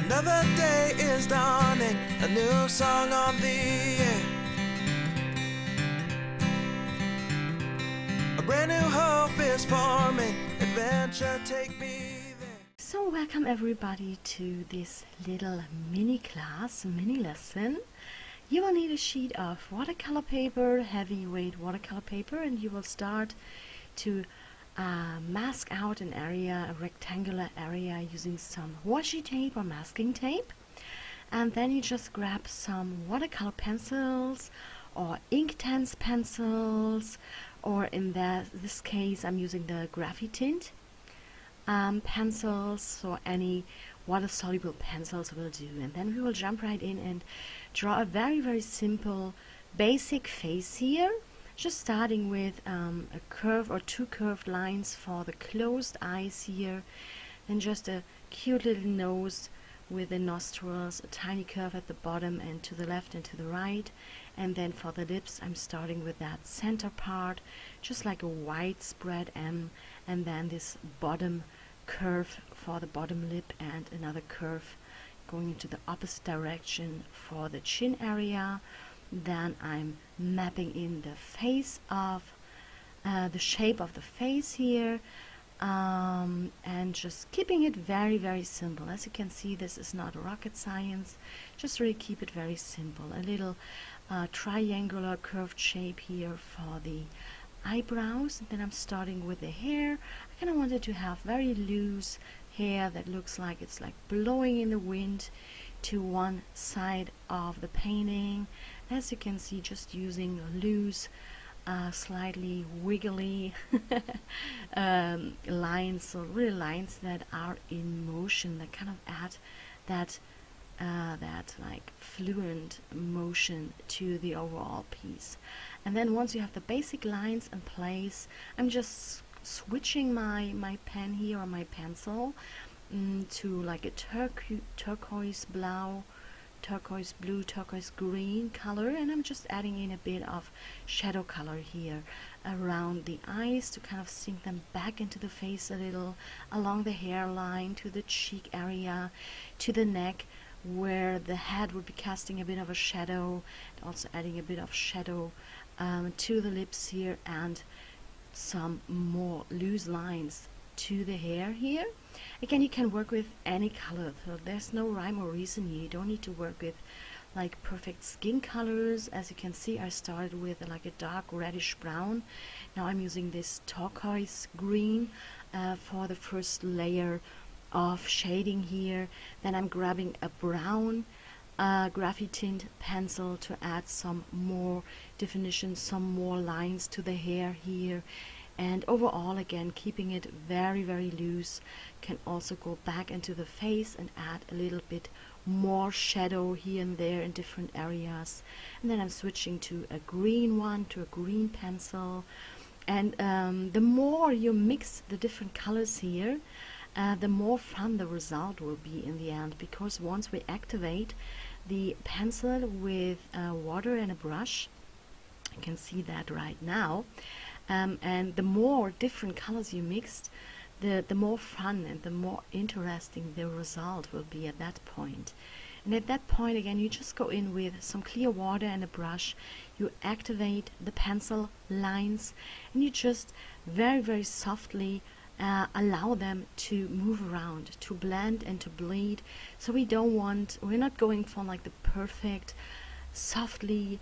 Another day is dawning, a new song on the air. A brand new hope is forming, adventure take me there. So welcome everybody to this little mini class, mini lesson. You will need a sheet of watercolor paper, heavyweight watercolor paper, and you will start to mask out an area, a rectangular area, using some washi tape or masking tape. And then you just grab some watercolor pencils or Inktense pencils, or in this case I'm using the graphite pencils, so any water-soluble pencils will do. And then we will jump right in and draw a very simple basic face here, just starting with a curve or two curved lines for the closed eyes here, and just a cute little nose with the nostrils, a tiny curve at the bottom and to the left and to the right. And then for the lips, I'm starting with that center part, just like a wide spread M, and then this bottom curve for the bottom lip and another curve going into the opposite direction for the chin area. Then I'm mapping in the face of the shape of the face here, and just keeping it very simple. As you can see, this is not rocket science, just really keep it very simple. A little triangular curved shape here for the eyebrows, and then I'm starting with the hair. I kind of wanted to have very loose hair that looks like it's like blowing in the wind to one side of the painting. As you can see, just using loose, slightly wiggly lines, so really lines that are in motion, that kind of add that like fluent motion to the overall piece. And then once you have the basic lines in place, I'm just switching my pen here, or my pencil, to like a turquoise blue, turquoise green color, and I'm just adding in a bit of shadow color here around the eyes to kind of sink them back into the face a little, along the hairline, to the cheek area, to the neck, where the head would be casting a bit of a shadow, and also adding a bit of shadow to the lips here, and some more loose lines to the hair here. Again, you can work with any color, so there's no rhyme or reason here. You don't need to work with like perfect skin colors. As you can see, I started with like a dark reddish brown. Now I'm using this turquoise green for the first layer of shading here. Then I'm grabbing a brown graphite pencil to add some more definition, some more lines to the hair here. And overall, again, keeping it very loose. Can also go back into the face and add a little bit more shadow here and there in different areas. And then I'm switching to a green one, to a green pencil. And the more you mix the different colors here, the more fun the result will be in the end, because once we activate the pencil with water and a brush, you can see that right now, and the more different colors you mixed, the more fun and the more interesting the result will be at that point. And at that point, again, you just go in with some clear water and a brush, you activate the pencil lines, and you just very softly allow them to move around, to blend and to bleed. So we're not going for like the perfect softly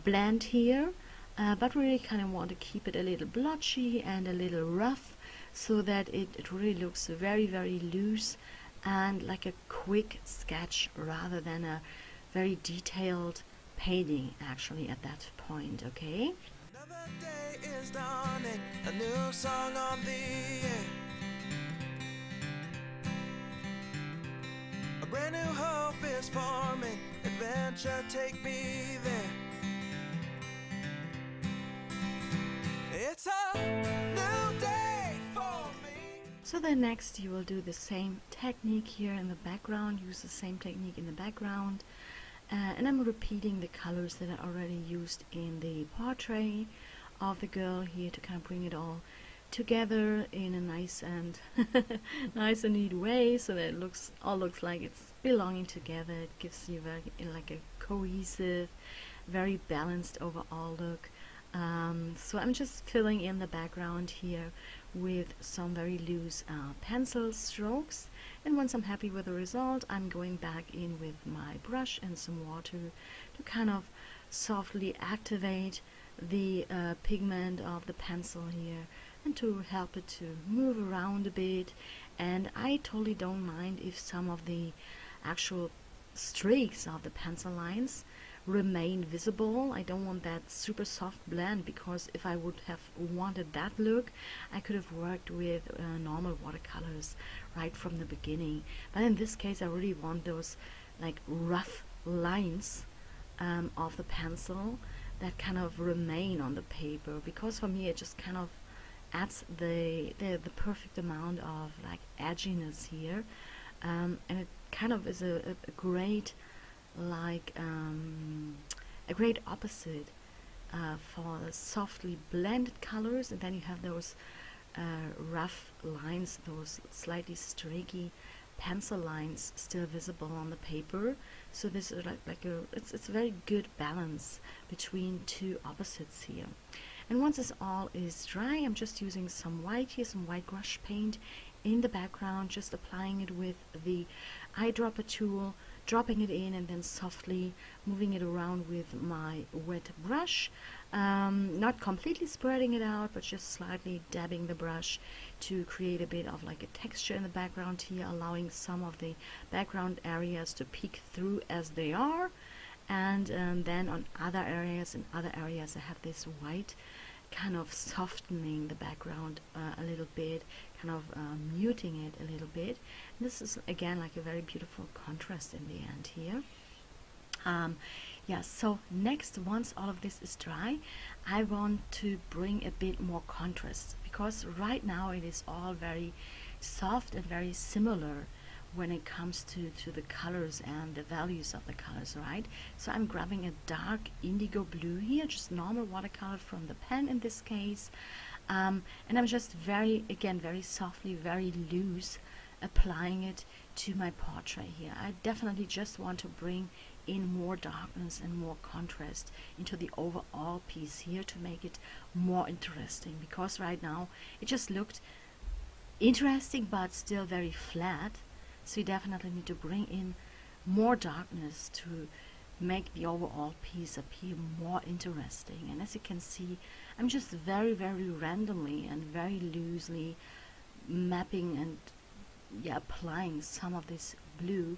blend here, but we really kind of want to keep it a little blotchy and a little rough, so that it really looks very loose and like a quick sketch rather than a very detailed painting actually at that point. Okay? Another day is dawning, a new song on the air. A brand new hope is forming, adventure take me there. It's a new day for me. So then next you will do the same technique here in the background, use the same technique in the background, and I'm repeating the colors that I already used in the portrait of the girl here, to kind of bring it all together in a nice and nice and neat way, so that it all looks like it's belonging together. It gives you very like a cohesive, very balanced overall look. So I'm just filling in the background here with some very loose pencil strokes, and once I'm happy with the result, I'm going back in with my brush and some water to kind of softly activate the pigment of the pencil here and to help it to move around a bit. And I totally don't mind if some of the actual streaks of the pencil lines remain visible. I don't want that super soft blend, because if I would have wanted that look, I could have worked with normal watercolors right from the beginning. But in this case, I really want those like rough lines of the pencil that kind of remain on the paper, because for me it just kind of adds the perfect amount of like edginess here, and it kind of is a great like a great opposite for softly blended colors, and then you have those rough lines, those slightly streaky pencil lines still visible on the paper. So this is like a it's a very good balance between two opposites here. And once this all is dry, I'm just using some white here, some white brush paint in the background, just applying it with the eyedropper tool, dropping it in, and then softly moving it around with my wet brush, not completely spreading it out, but just slightly dabbing the brush to create a bit of like a texture in the background here, allowing some of the background areas to peek through as they are. And then on other areas, I have this white kind of softening the background a little bit, kind of muting it a little bit. And this is again like a very beautiful contrast in the end here. Yeah, so next, once all of this is dry, I want to bring a bit more contrast, because right now it is all very soft and very similar when it comes to the colors and the values of the colors, right? So I'm grabbing a dark indigo blue here, just normal watercolor from the pen in this case, and I'm just very softly, very loose, applying it to my portrait here. I definitely just want to bring in more darkness and more contrast into the overall piece here to make it more interesting, because right now it just looked interesting but still very flat. So you definitely need to bring in more darkness to make the overall piece appear more interesting. And as you can see, I'm just very randomly and very loosely mapping and applying some of this blue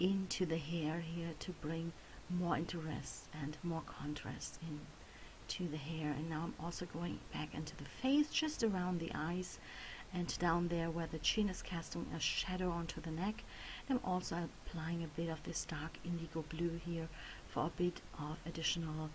into the hair here to bring more interest and more contrast into the hair. And now I'm also going back into the face, just around the eyes and down there where the chin is, casting a shadow onto the neck. I'm also applying a bit of this dark indigo blue here for a bit of additional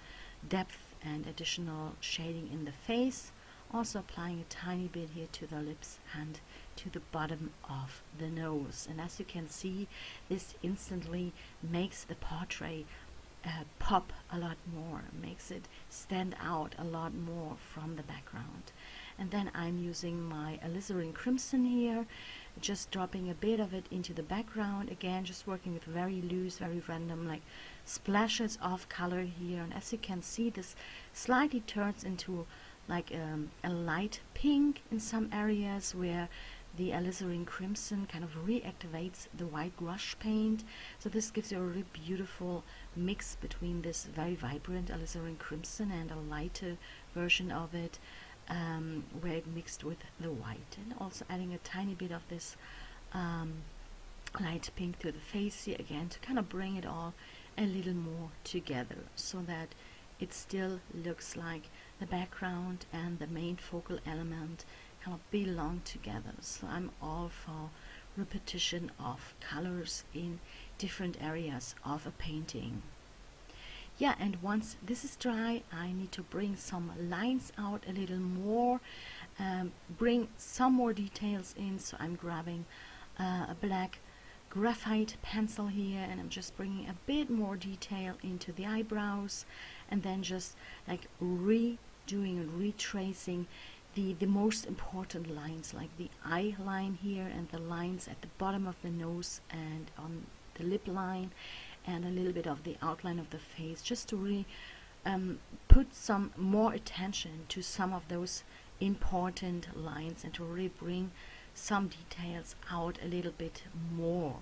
depth and additional shading in the face. Also applying a tiny bit here to the lips and to the bottom of the nose. And as you can see, this instantly makes the portrait pop a lot more, makes it stand out a lot more from the background. And then I'm using my alizarin crimson here, just dropping a bit of it into the background, again just working with very loose, very random like splashes of color here. And as you can see, this slightly turns into like a light pink in some areas where the alizarin crimson kind of reactivates the white brush paint. So this gives you a really beautiful mix between this very vibrant alizarin crimson and a lighter version of it, where it mixed with the white. And also adding a tiny bit of this light pink to the face here again to kind of bring it all a little more together, so that it still looks like the background and the main focal element kind of belong together. So I'm all for repetition of colors in different areas of a painting. Yeah, and once this is dry, I need to bring some lines out a little more, bring some more details in. So I'm grabbing a black graphite pencil here, and I'm just bringing a bit more detail into the eyebrows, and then just like redoing and retracing the most important lines, like the eye line here and the lines at the bottom of the nose and on the lip line and a little bit of the outline of the face, just to really put some more attention to some of those important lines and to really bring some details out a little bit more.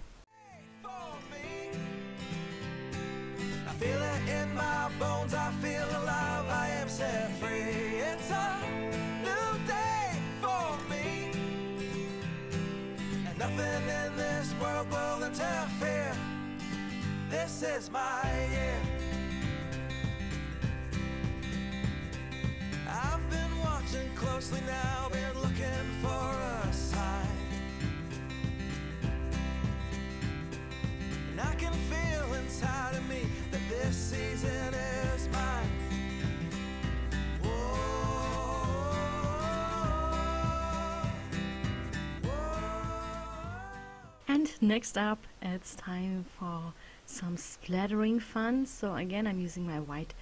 I feel it in my bones, I feel alive, I am set free. It's a new day for me, and nothing in this world will interfere. This is my year. I've been watching closely now, been looking for a sign, and I can feel inside of me that this season is mine. Whoa, whoa. And next up, it's time for some splattering fun. So again, I'm using my white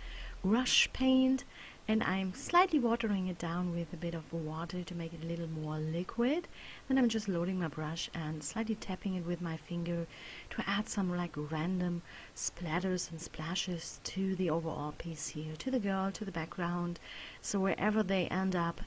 brush paint, and I'm slightly watering it down with a bit of water to make it a little more liquid. Then I'm just loading my brush and slightly tapping it with my finger to add some like random splatters and splashes to the overall piece here, to the girl, to the background. So wherever they end up,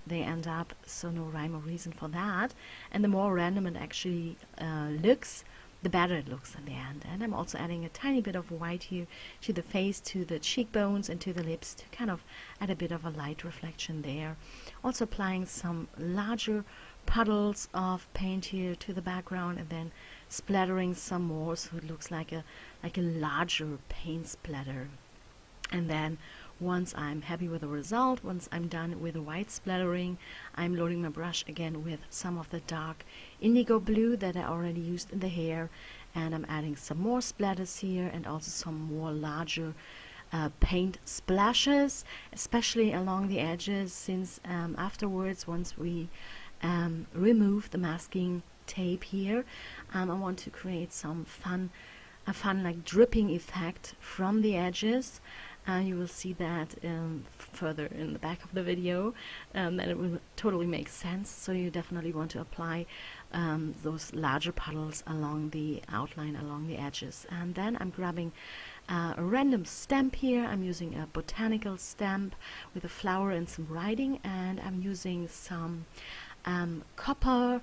so no rhyme or reason for that. And the more random it actually looks, the better it looks at the end. And I'm also adding a tiny bit of white here to the face, to the cheekbones and to the lips to kind of add a bit of a light reflection there. Also applying some larger puddles of paint here to the background, and then splattering some more so it looks like a larger paint splatter. And then once I'm happy with the result, once I'm done with the white splattering, I'm loading my brush again with some of the dark indigo blue that I already used in the hair, and I'm adding some more splatters here and also some more larger paint splashes, especially along the edges, since afterwards, once we remove the masking tape here, I want to create some a fun like dripping effect from the edges. You will see that further in the back of the video, that it will totally make sense. So you definitely want to apply those larger puddles along the outline, along the edges. And then I'm grabbing a random stamp here. I'm using a botanical stamp with a flower and some writing, and I'm using some copper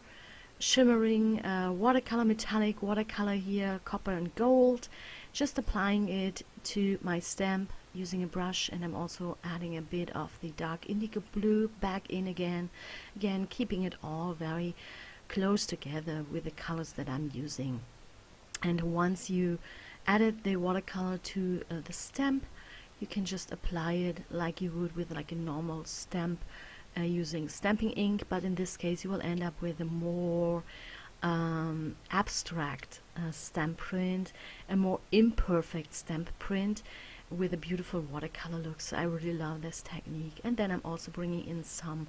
shimmering watercolor, metallic watercolor here, copper and gold, just applying it to my stamp using a brush, and I'm also adding a bit of the dark indigo blue back in again keeping it all very close together with the colors that I'm using. And once you added the watercolor to the stamp, you can just apply it like you would with like a normal stamp using stamping ink, but in this case you will end up with a more abstract stamp print, a more imperfect stamp print with a beautiful watercolor look. So I really love this technique. And then I'm also bringing in some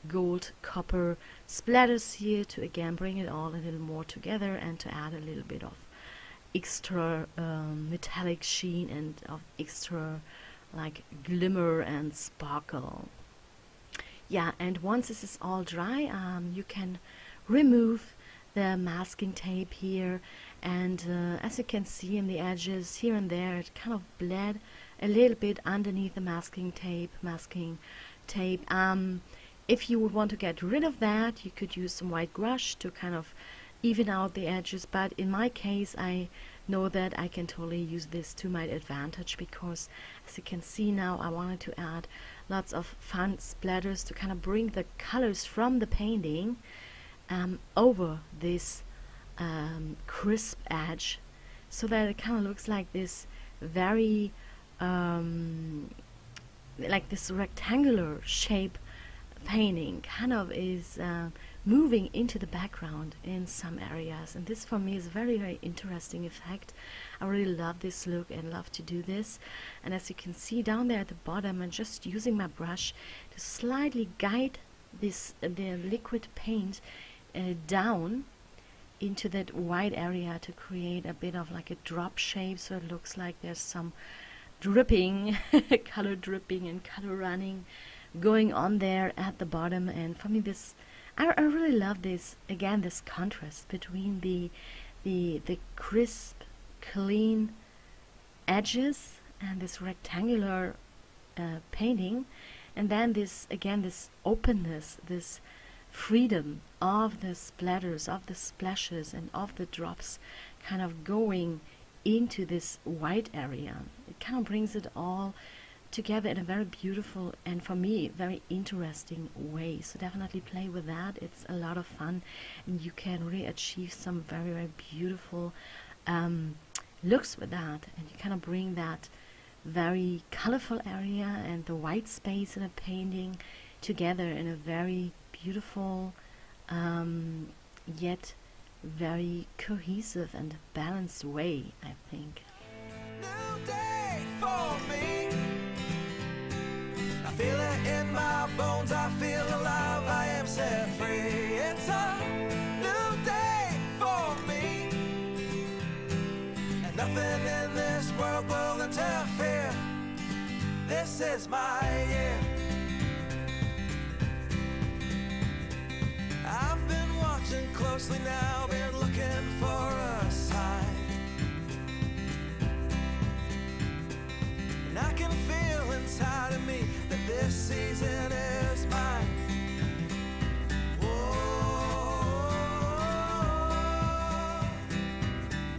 gold copper splatters here to again bring it all a little more together and to add a little bit of extra metallic sheen and of extra like glimmer and sparkle. Yeah, and once this is all dry, you can remove the masking tape here, and as you can see in the edges here and there, it kind of bled a little bit underneath the masking tape. If you would want to get rid of that, you could use some white gouache to kind of even out the edges, but in my case I know that I can totally use this to my advantage, because as you can see now, I wanted to add lots of fun splatters to kind of bring the colors from the painting over this crisp edge, so that it kind of looks like this very like this rectangular shape painting kind of is moving into the background in some areas. And this for me is a very, very interesting effect. I really love this look and love to do this. And as you can see down there at the bottom, I'm just using my brush to slightly guide this the liquid paint down into that white area to create a bit of like a drop shape, so it looks like there's some dripping color dripping and color running going on there at the bottom. And for me, this I really love this, again, this contrast between the crisp clean edges and this rectangular painting, and then this again, this openness, this freedom of the splatters, of the splashes, and of the drops kind of going into this white area. It kind of brings it all together in a very beautiful and, for me, very interesting way. So definitely play with that. It's a lot of fun, and you can really achieve some very, very beautiful looks with that, and you kind of bring that very colorful area and the white space in a painting together in a very beautiful yet very cohesive and balanced way, I think. New day for me. I feel it in my bones, I feel alive, I am set free. It's a new day for me, and nothing in this world will interfere. This is my year. I've been watching closely now, been looking for a sign, and I can feel inside of me that this season is mine. Whoa,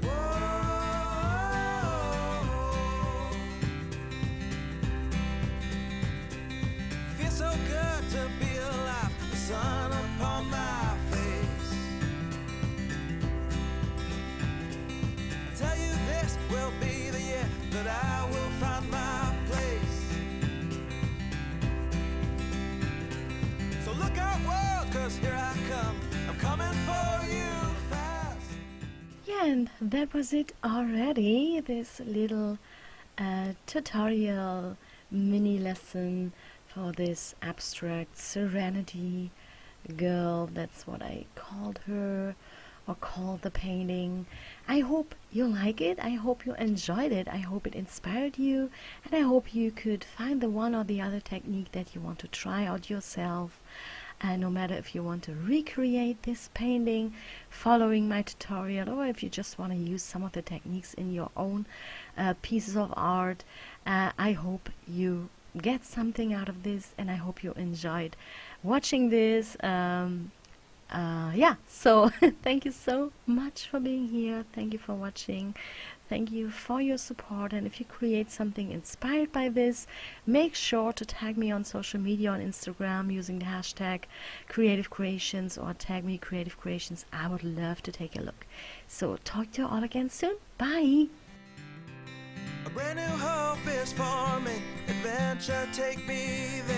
whoa. Feels so good to be alive, the sun upon my face. I tell you, this will be the year that I will find my place. So look out, world, 'cause here I come. I'm coming for you fast. Yeah, and that was it already. This little tutorial mini lesson for this abstract Serenity girl. That's what I called her, or called the painting. I hope you like it. I hope you enjoyed it. I hope it inspired you, and I hope you could find the one or the other technique that you want to try out yourself. And no matter if you want to recreate this painting following my tutorial, or if you just want to use some of the techniques in your own pieces of art, I hope you get something out of this, and I hope you enjoyed watching this. Yeah, so thank you so much for being here. Thank you for watching. Thank you for your support, and if you create something inspired by this, make sure to tag me on social media, on Instagram, using the hashtag Creative Creations, or tag me Creative Creations. I would love to take a look. So talk to you all again soon. Bye! A brand new hope is forming, adventure take me there.